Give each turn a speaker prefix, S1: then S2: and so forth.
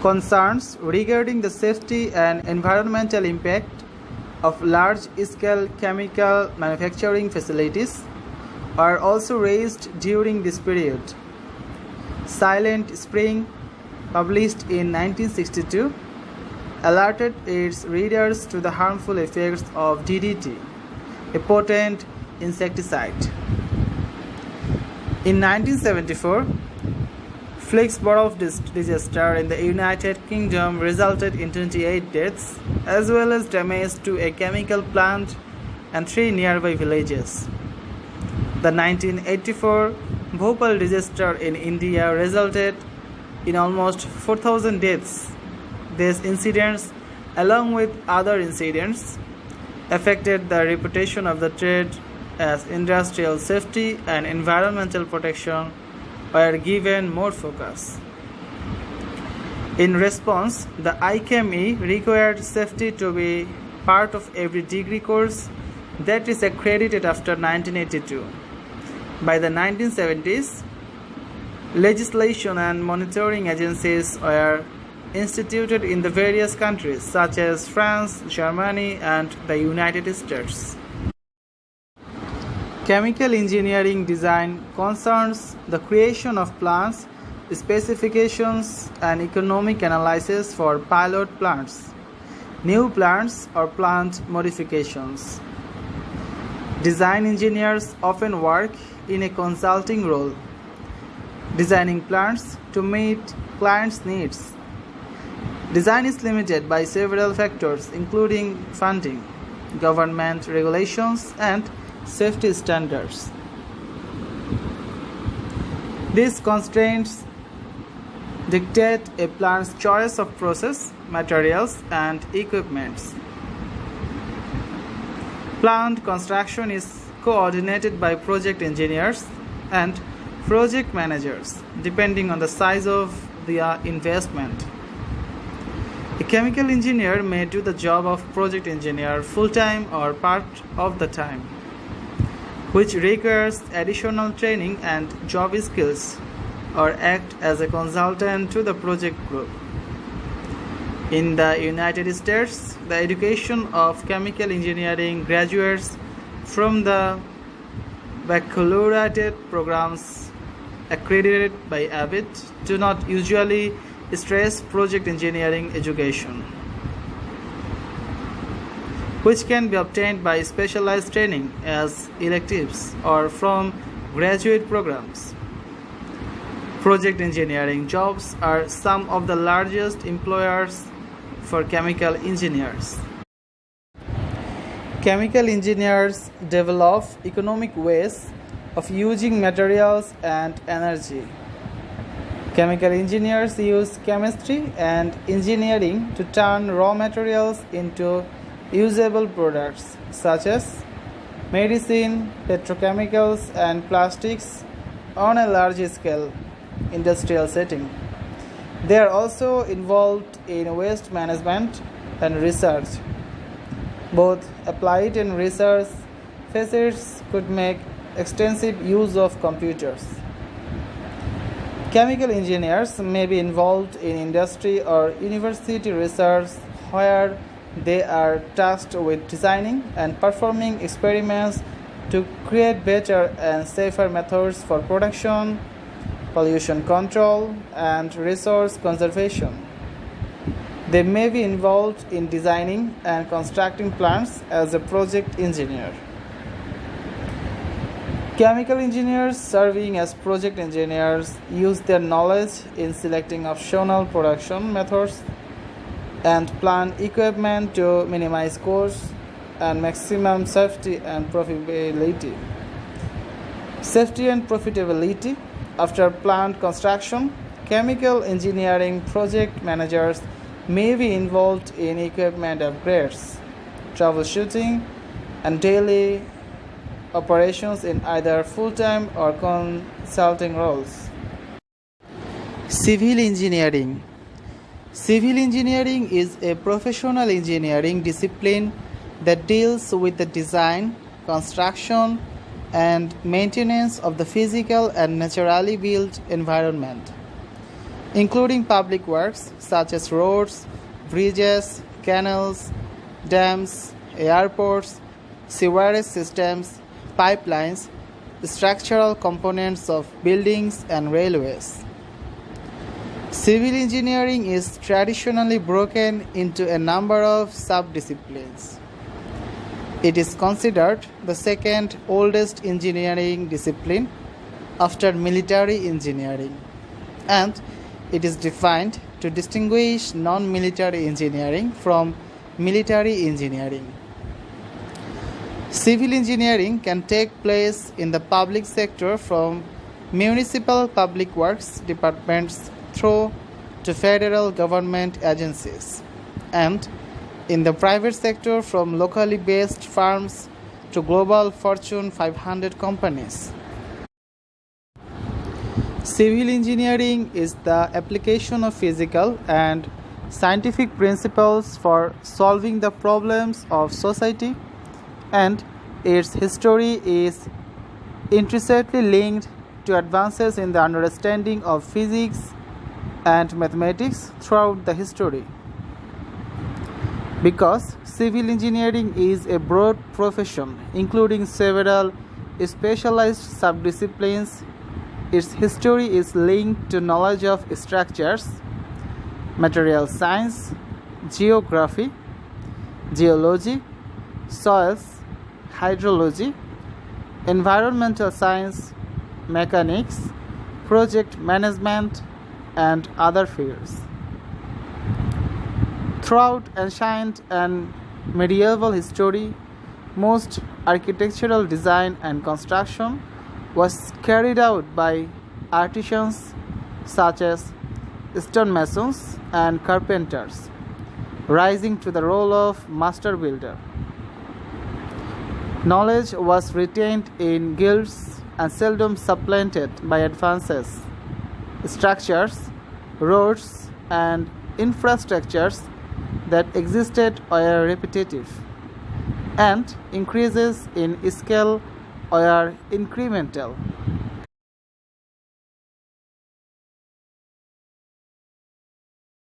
S1: Concerns regarding the safety and environmental impact of large-scale chemical manufacturing facilities are also raised during this period. Silent Spring, published in 1962, alerted its readers to the harmful effects of DDT, a potent insecticide. In 1974, Flixborough disaster in the United Kingdom resulted in 28 deaths, as well as damage to a chemical plant and 3 nearby villages. The 1984 Bhopal disaster in India resulted in almost 4,000 deaths. These incidents, along with other incidents, affected the reputation of the trade as industrial safety and environmental protection were given more focus. In response, the IChemE required safety to be part of every degree course that is accredited after 1982. By the 1970s, legislation and monitoring agencies were instituted in the various countries such as France, Germany, and the United States. Chemical engineering design concerns the creation of plants, specifications, and economic analysis for pilot plants, new plants, or plant modifications. Design engineers often work in a consulting role, designing plants to meet clients' needs. Design is limited by several factors, including funding, government regulations, and safety standards. These constraints dictate a plant's choice of process, materials, and equipments. Plant construction is coordinated by project engineers and project managers, depending on the size of the investment. A chemical engineer may do the job of project engineer full-time or part of the time, which requires additional training and job skills, or act as a consultant to the project group. In the United States, the education of chemical engineering graduates from the baccalaureate programs accredited by Abbott do not usually stress project engineering education, which can be obtained by specialized training as electives or from graduate programs. Project engineering jobs are some of the largest employers for chemical engineers. Chemical engineers develop economic ways of using materials and energy. Chemical engineers use chemistry and engineering to turn raw materials into usable products such as medicine, petrochemicals, and plastics on a large scale industrial setting. They are also involved in waste management and research. Both applied and research facets could make extensive use of computers. Chemical engineers may be involved in industry or university research where they are tasked with designing and performing experiments to create better and safer methods for production, pollution control, and resource conservation. They may be involved in designing and constructing plants as a project engineer. Chemical engineers serving as project engineers use their knowledge in selecting optional production methods and plant equipment to minimize costs and maximum safety and profitability. Safety and profitability. After plant construction, chemical engineering project managers may be involved in equipment upgrades, troubleshooting, and daily operations in either full-time or consulting roles. Civil engineering. Civil engineering is a professional engineering discipline that deals with the design, construction, and maintenance of the physical and naturally built environment. including public works such as roads, bridges, canals, dams, airports, sewerage systems, pipelines, structural components of buildings, and railways. Civil engineering is traditionally broken into a number of subdisciplines. It is considered the second oldest engineering discipline after military engineering, and it is defined to distinguish non-military engineering from military engineering. Civil engineering can take place in the public sector from municipal public works departments through to federal government agencies, and in the private sector from locally based firms to global Fortune 500 companies. Civil engineering is the application of physical and scientific principles for solving the problems of society, and its history is intrinsically linked to advances in the understanding of physics and mathematics throughout the history. Because civil engineering is a broad profession including several specialized subdisciplines, its history is linked to knowledge of structures, material science, geography, geology, soils, hydrology, environmental science, mechanics, project management, and other fields. Throughout ancient and medieval history, most architectural design and construction was carried out by artisans such as stonemasons and carpenters, rising to the role of master builder. Knowledge was retained in guilds and seldom supplanted by advances. Structures, roads, and infrastructures that existed were repetitive, and increases in scale were incremental.